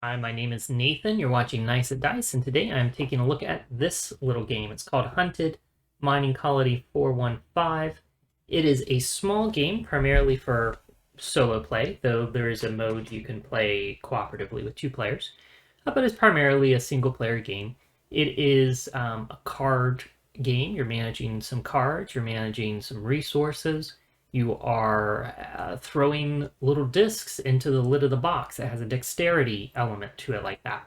Hi, my name is Nathan. You're watching Nice at Dice, and today I'm taking a look at this little game. It's called Hunted Mining Colony 415. It is a small game, primarily for solo play, though there is a mode you can play cooperatively with two players. But it's primarily a single player game. It is a card game. You're managing some cards, you're managing some resources. You are throwing little discs into the lid of the box. It has a dexterity element to it, like that.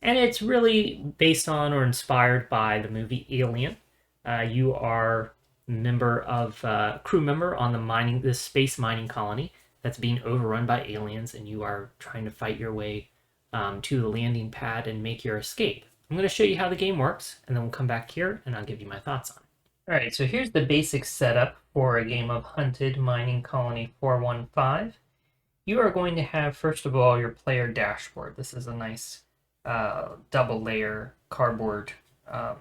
And it's really based on or inspired by the movie Alien. You are crew member on this space mining colony that's being overrun by aliens, and you are trying to fight your way to the landing pad and make your escape. I'm going to show you how the game works, and then we'll come back here and I'll give you my thoughts on it. Alright, so here's the basic setup for a game of Hunted Mining Colony 415. You are going to have, first of all, your player dashboard. This is a nice double layer cardboard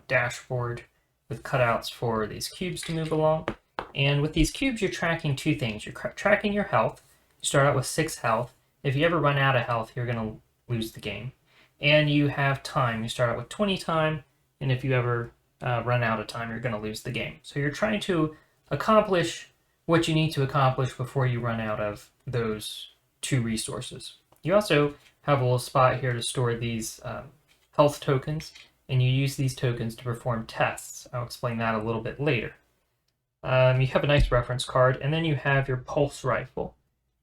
dashboard with cutouts for these cubes to move along. And with these cubes, you're tracking two things. You're tracking your health. You start out with 6 health. If you ever run out of health, you're going to lose the game. And you have time. You start out with 20 time, and if you ever run out of time, you're going to lose the game. So you're trying to accomplish what you need to accomplish before you run out of those 2 resources. You also have a little spot here to store these health tokens, and you use these tokens to perform tests. I'll explain that a little bit later. You have a nice reference card, and then you have your pulse rifle.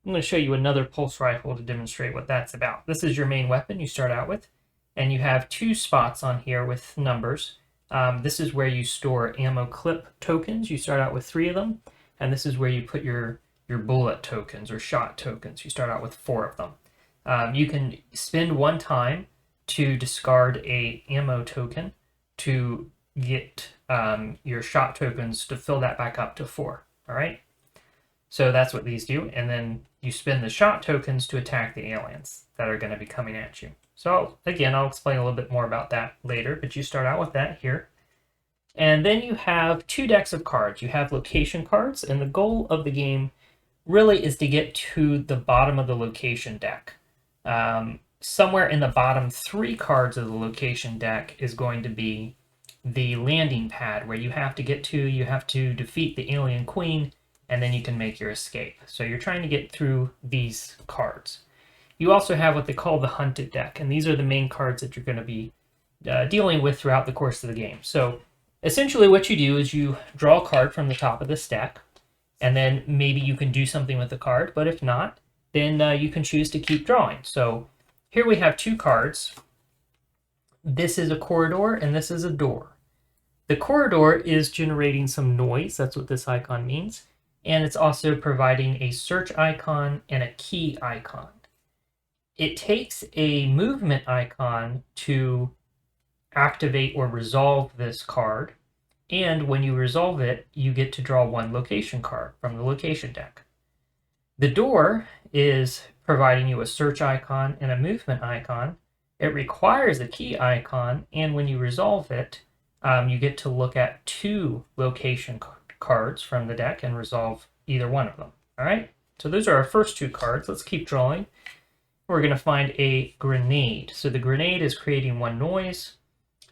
I'm going to show you another pulse rifle to demonstrate what that's about. This is your main weapon you start out with, and you have 2 spots on here with numbers. This is where you store ammo clip tokens. You start out with 3 of them, and this is where you put your bullet tokens or shot tokens. You start out with 4 of them. You can spend 1 time to discard a ammo token to get your shot tokens to fill that back up to 4. All right. So that's what these do, and then you spend the shot tokens to attack the aliens that are going to be coming at you. So again, I'll explain a little bit more about that later, but you start out with that here. And then you have 2 decks of cards. You have location cards, and the goal of the game really is to get to the bottom of the location deck. Somewhere in the bottom 3 cards of the location deck is going to be the landing pad where you have to get to. You have to defeat the alien queen, and then you can make your escape. So you're trying to get through these cards. You also have what they call the hunted deck, and these are the main cards that you're going to be dealing with throughout the course of the game. So essentially what you do is you draw a card from the top of this deck, and then maybe you can do something with the card, but if not, then you can choose to keep drawing. So here we have 2 cards. This is a corridor, and this is a door. The corridor is generating some noise. That's what this icon means. And it's also providing a search icon and a key icon. It takes a movement icon to activate or resolve this card, and when you resolve it, you get to draw 1 location card from the location deck. The door is providing you a search icon and a movement icon. It requires a key icon, and when you resolve it, you get to look at 2 location cards from the deck and resolve either one of them. All right, so those are our first 2 cards. Let's keep drawing. We're going to find a grenade. So the grenade is creating 1 noise.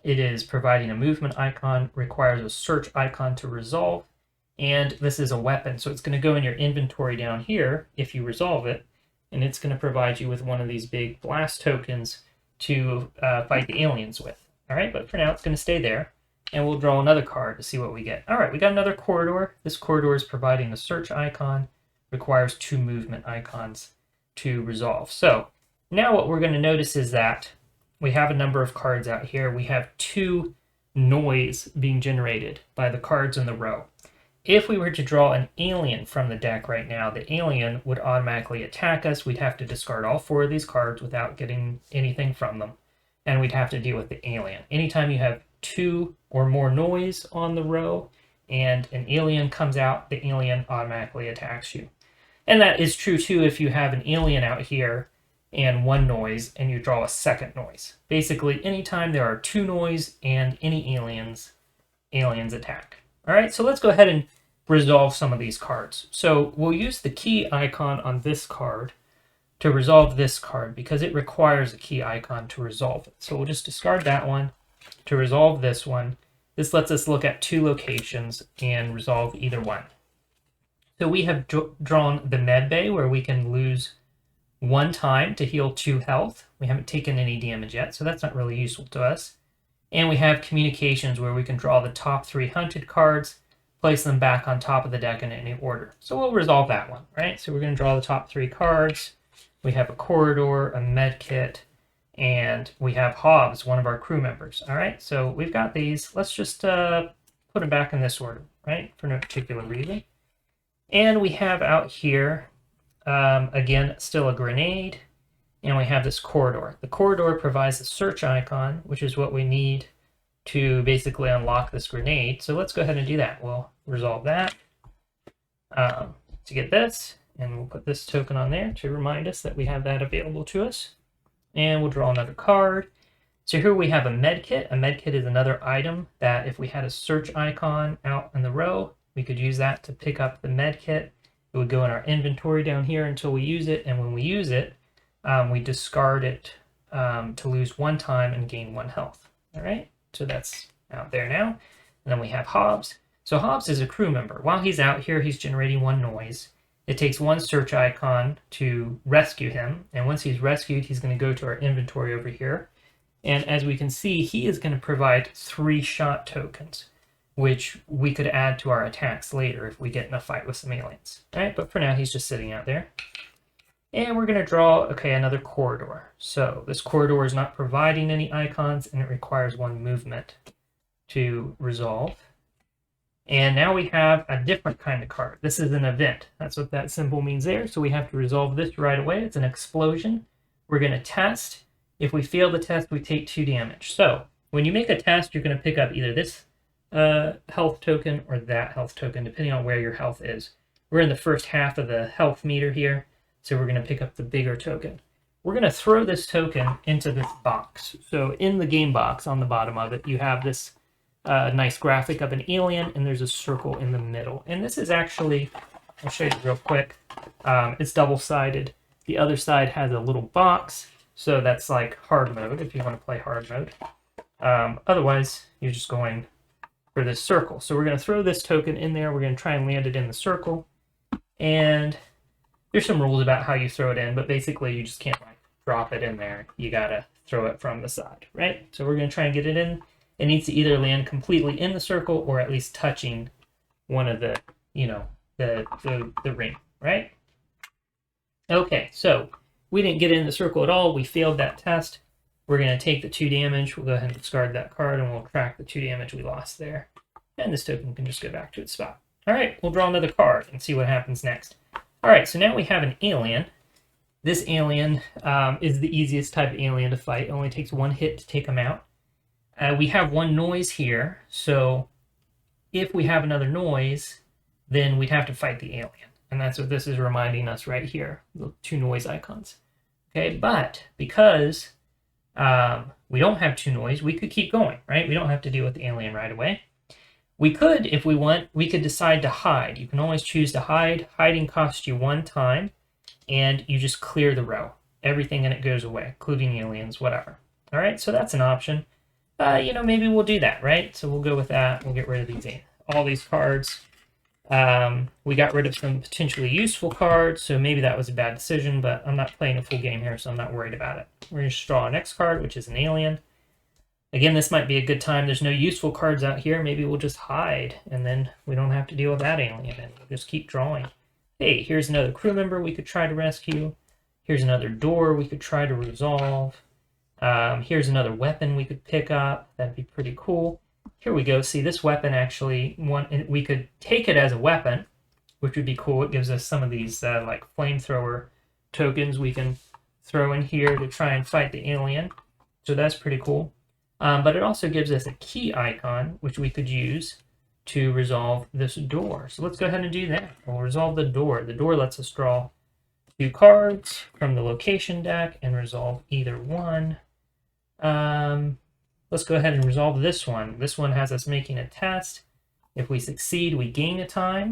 It is providing a movement icon, requires a search icon to resolve, and this is a weapon. So it's going to go in your inventory down here if you resolve it, and it's going to provide you with one of these big blast tokens to fight the aliens with. All right, but for now it's going to stay there, and we'll draw another card to see what we get. All right, we got another corridor. This corridor is providing a search icon, requires 2 movement icons to resolve. So now what we're going to notice is that we have a number of cards out here. We have 2 noise being generated by the cards in the row. If we were to draw an alien from the deck right now, the alien would automatically attack us. We'd have to discard all 4 of these cards without getting anything from them, and we'd have to deal with the alien. Anytime you have 2 or more noise on the row and an alien comes out, the alien automatically attacks you. And that is true too if you have an alien out here and 1 noise, and you draw a second noise. Basically, anytime there are 2 noise and any aliens attack. All right, so let's go ahead and resolve some of these cards. So we'll use the key icon on this card to resolve this card because it requires a key icon to resolve it. So we'll just discard that one to resolve this one. This lets us look at 2 locations and resolve either one. So we have drawn the med bay where we can lose 1 time to heal 2 health. We haven't taken any damage yet, so that's not really useful to us. And we have communications where we can draw the top 3 hunted cards, place them back on top of the deck in any order. So we'll resolve that one, right? So we're going to draw the top 3 cards. We have a corridor, a medkit, and we have Hobbs, one of our crew members. All right, so we've got these. Let's just put them back in this order, right, for no particular reason. And we have out here, again, still a grenade, and we have this corridor. The corridor provides a search icon, which is what we need to basically unlock this grenade. So let's go ahead and do that. We'll resolve that to get this, and we'll put this token on there to remind us that we have that available to us. And we'll draw another card. So here we have a medkit. A medkit is another item that if we had a search icon out in the row, we could use that to pick up the medkit. It would go in our inventory down here until we use it, and when we use it, we discard it to lose 1 time and gain 1 health. All right, so that's out there now. And then we have Hobbs. So Hobbs is a crew member. While he's out here, he's generating 1 noise. It takes 1 search icon to rescue him, and once he's rescued, he's going to go to our inventory over here. And as we can see, he is going to provide 3 shot tokens, which we could add to our attacks later if we get in a fight with some aliens. All right, but for now, he's just sitting out there. And we're going to draw, okay, another corridor. So this corridor is not providing any icons, and it requires 1 movement to resolve. And now we have a different kind of card. This is an event. That's what that symbol means there. So we have to resolve this right away. It's an explosion. We're going to test. If we fail the test, we take 2 damage. So when you make a test, you're going to pick up either this health token or that health token, depending on where your health is. We're in the first half of the health meter here, so we're going to pick up the bigger token. We're going to throw this token into this box. So in the game box on the bottom of it, you have this nice graphic of an alien, and there's a circle in the middle. And this is actually, I'll show you real quick, it's double-sided. The other side has a little box, so that's like hard mode if you want to play hard mode. Otherwise, you're just going for this circle. So we're going to throw this token in there. We're going to try and land it in the circle. And there's some rules about how you throw it in, but basically you just can't like drop it in there. You got to throw it from the side, right? So we're going to try and get it in. It needs to either land completely in the circle or at least touching one of the, you know, the ring, right? Okay, so we didn't get in the circle at all. We failed that test. We're going to take the 2 damage. We'll go ahead and discard that card, and we'll track the 2 damage we lost there. And this token can just go back to its spot. All right, we'll draw another card and see what happens next. All right, so now we have an alien. This alien is the easiest type of alien to fight. It only takes 1 hit to take him out. We have 1 noise here, so if we have another noise, then we'd have to fight the alien. And that's what this is reminding us right here, the 2 noise icons. Okay, but because we don't have 2 noise, we could keep going, right? We don't have to deal with the alien right away. We could, if we want, we could decide to hide. You can always choose to hide. Hiding costs you 1 time, and you just clear the row. Everything in it goes away, including aliens, whatever. All right, so that's an option. You know, maybe we'll do that, right? So we'll go with that. We'll get rid of all these cards. We got rid of some potentially useful cards, so maybe that was a bad decision, but I'm not playing a full game here, so I'm not worried about it. We're going to draw our next card, which is an alien. Again, this might be a good time. There's no useful cards out here. Maybe we'll just hide, and then we don't have to deal with that alien, and we'll just keep drawing. Hey, here's another crew member we could try to rescue. Here's another door we could try to resolve. Here's another weapon we could pick up. That'd be pretty cool. Here we go. See, this weapon actually, we could take it as a weapon, which would be cool. It gives us some of these like flamethrower tokens we can throw in here to try and fight the alien. So that's pretty cool. But it also gives us a key icon, which we could use to resolve this door. So let's go ahead and do that. We'll resolve the door. The door lets us draw 2 cards from the location deck and resolve either one. Let's go ahead and resolve this one. This one has us making a test. If we succeed, we gain a time.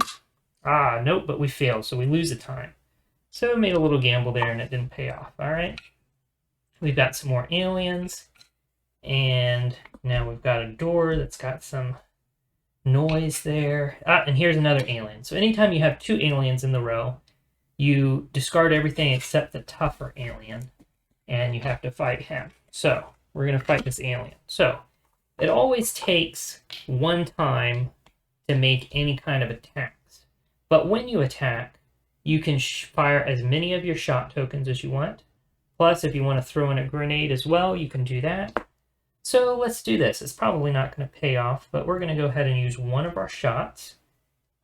Nope, but we fail, so we lose a time. So we made a little gamble there and it didn't pay off. All right. We've got some more aliens. And now we've got a door that's got some noise there. And here's another alien. So anytime you have 2 aliens in the row, you discard everything except the tougher alien. And you have to fight him. So we're going to fight this alien. So it always takes 1 time to make any kind of attacks. But when you attack, you can fire as many of your shot tokens as you want. Plus, if you want to throw in a grenade as well, you can do that. So let's do this. It's probably not going to pay off, but we're going to go ahead and use one of our shots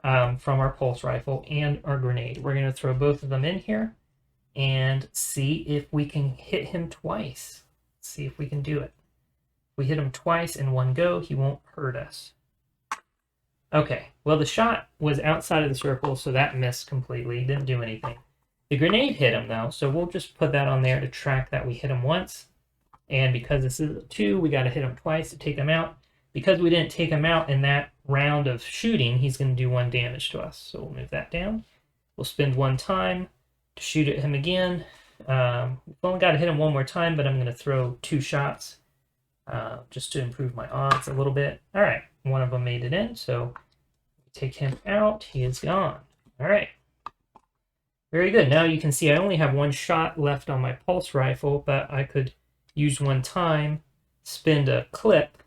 from our pulse rifle and our grenade. We're going to throw both of them in here and see if we can hit him twice. Let's see if we can do it. If we hit him twice in one go, he won't hurt us. Okay, well the shot was outside of the circle, so that missed completely. Didn't do anything. The grenade hit him though, so we'll just put that on there to track that we hit him once. And because this is a 2, we got to hit him twice to take him out. Because we didn't take him out in that round of shooting, he's going to do 1 damage to us. So we'll move that down. We'll spend 1 time to shoot at him again. We've only got to hit him 1 more time, but I'm going to throw 2 shots just to improve my odds a little bit. All right, one of them made it in, so take him out. He is gone. All right. Very good. Now you can see I only have 1 shot left on my pulse rifle, but I could use 1 time, spend a clip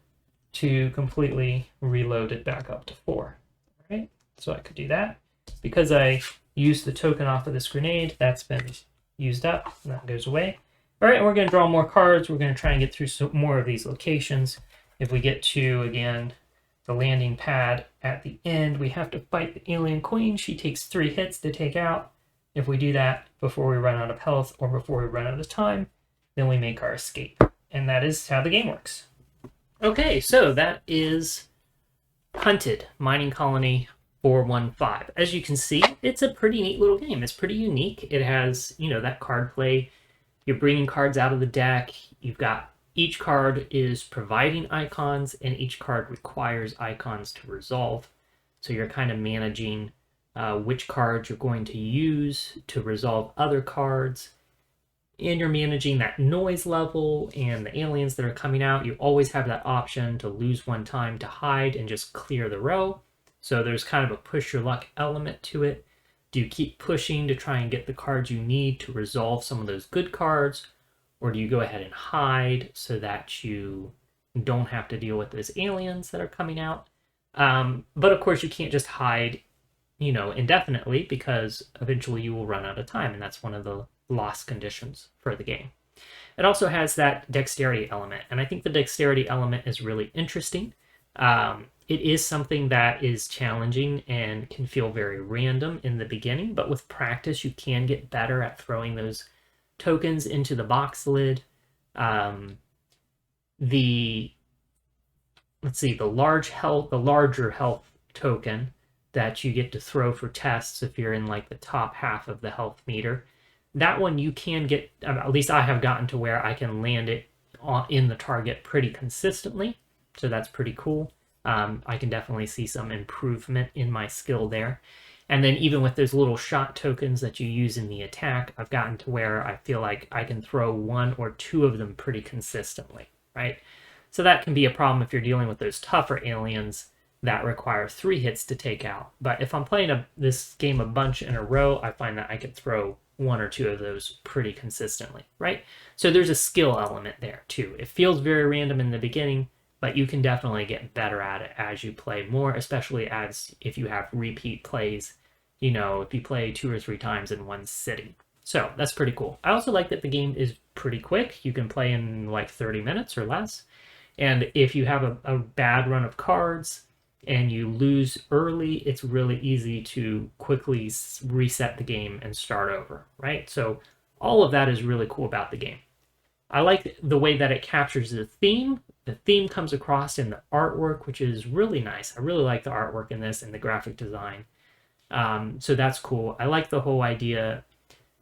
to completely reload it back up to 4. All right, so I could do that. Because I used the token off of this grenade, that's been used up, and that goes away. All right, we're going to draw more cards. We're going to try and get through some more of these locations. If we get to, again, the landing pad at the end, we have to fight the alien queen. She takes 3 hits to take out. If we do that before we run out of health or before we run out of time, then we make our escape. And that is how the game works. Okay, so that is Hunted, Mining Colony 415. As you can see, it's a pretty neat little game. It's pretty unique. It has, that card play. You're bringing cards out of the deck. You've got each card is providing icons, and each card requires icons to resolve. So you're kind of managing which cards you're going to use to resolve other cards. And you're managing that noise level and the aliens that are coming out. You always have that option to lose 1 time to hide and just clear the row. So there's kind of a push your luck element to it. Do you keep pushing to try and get the cards you need to resolve some of those good cards? Or do you go ahead and hide so that you don't have to deal with those aliens that are coming out? But of course you can't just hide, indefinitely, because eventually you will run out of time, and that's one of the lost conditions for the game. It also has that dexterity element, and I think the dexterity element is really interesting. It is something that is challenging and can feel very random in the beginning, but with practice you can get better at throwing those tokens into the box lid. The larger health token that you get to throw for tests if you're in like the top half of the health meter. That one you can get, at least I have gotten to where I can land it in the target pretty consistently. So that's pretty cool. I can definitely see some improvement in my skill there. And then even with those little shot tokens that you use in the attack, I've gotten to where I feel like I can throw 1 or 2 of them pretty consistently, right? So that can be a problem if you're dealing with those tougher aliens that require 3 hits to take out. But if I'm playing this game a bunch in a row, I find that I can throw 1 or 2 of those pretty consistently, right? So there's a skill element there too. It feels very random in the beginning, but you can definitely get better at it as you play more, especially if you have repeat plays, if you play 2 or 3 times in one sitting. So that's pretty cool. I also like that the game is pretty quick. You can play in like 30 minutes or less. And if you have a bad run of cards and you lose early, it's really easy to quickly reset the game and start over, right? So all of that is really cool about the game. I like the way that it captures the theme. The theme comes across in the artwork, which is really nice. I really like the artwork in this and the graphic design. So that's cool. I like the whole idea,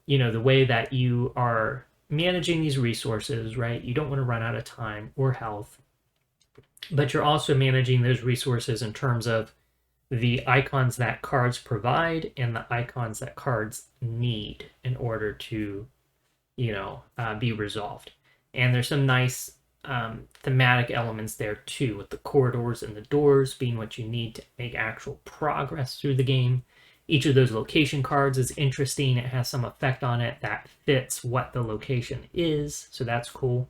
the way that you are managing these resources, right? You don't want to run out of time or health, but you're also managing those resources in terms of the icons that cards provide and the icons that cards need in order to, be resolved. And there's some nice thematic elements there too, with the corridors and the doors being what you need to make actual progress through the game. Each of those location cards is interesting. It has some effect on it that fits what the location is, so that's cool.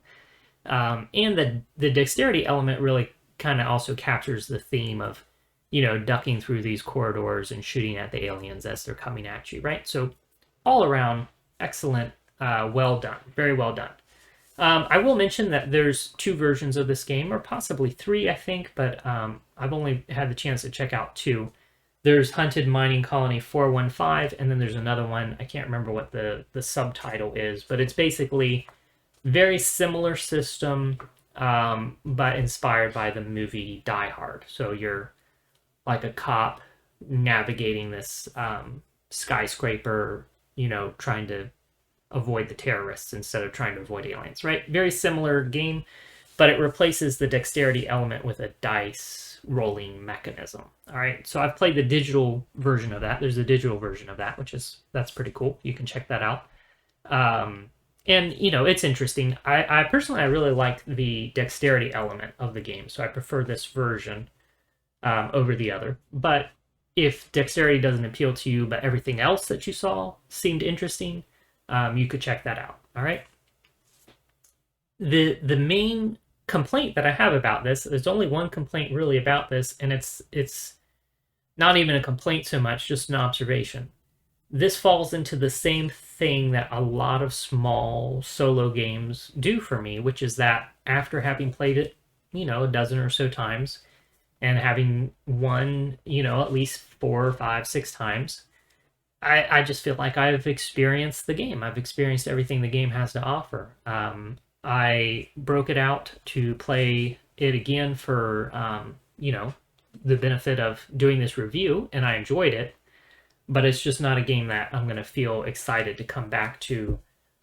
And the dexterity element really kind of also captures the theme of, ducking through these corridors and shooting at the aliens as they're coming at you, right? So all around, excellent, well done, very well done. I will mention that there's 2 versions of this game, or possibly 3, I think, but I've only had the chance to check out 2. There's Hunted Mining Colony 415, and then there's another one. I can't remember what the subtitle is, but it's basically very similar system, but inspired by the movie Die Hard. So you're like a cop navigating this skyscraper, trying to avoid the terrorists instead of trying to avoid aliens, right? Very similar game, but it replaces the dexterity element with a dice rolling mechanism. All right, so I've played the digital version of that. There's a digital version of that, that's pretty cool. You can check that out. And it's interesting. I personally, I really like the dexterity element of the game, so I prefer this version over the other. But if dexterity doesn't appeal to you, but everything else that you saw seemed interesting, you could check that out. All right. The main complaint that I have about this, there's only one complaint really about this, and it's not even a complaint so much, just an observation. This falls into the same thing that a lot of small solo games do for me, which is that after having played it, a dozen or so times, and having won, at least 4 or 5, 6 times, I just feel like I've experienced the game. I've experienced everything the game has to offer. I broke it out to play it again for, the benefit of doing this review, and I enjoyed it. But it's just not a game that I'm going to feel excited to come back to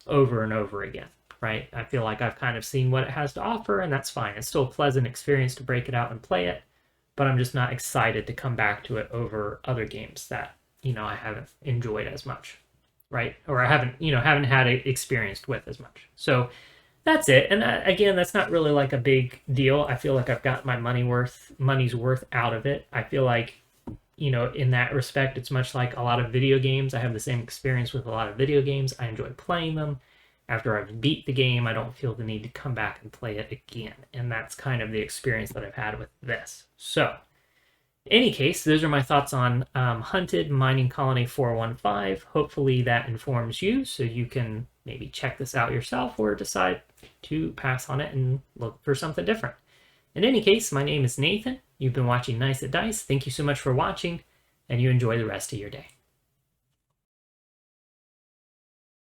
over and over again, right? I feel like I've kind of seen what it has to offer, and that's fine. It's still a pleasant experience to break it out and play it, but I'm just not excited to come back to it over other games that, I haven't enjoyed as much, right? Or I haven't had it experienced with as much. So that's it. And again, that's not really like a big deal. I feel like I've got my money's worth out of it. I feel like, in that respect, it's much like a lot of video games. I have the same experience with a lot of video games. I enjoy playing them. After I've beat the game, I don't feel the need to come back and play it again. And that's kind of the experience that I've had with this. So, in any case, those are my thoughts on Hunted Mining Colony 415. Hopefully that informs you so you can maybe check this out yourself or decide to pass on it and look for something different. In any case, my name is Nathan. You've been watching Nice at Dice. Thank you so much for watching, and you enjoy the rest of your day.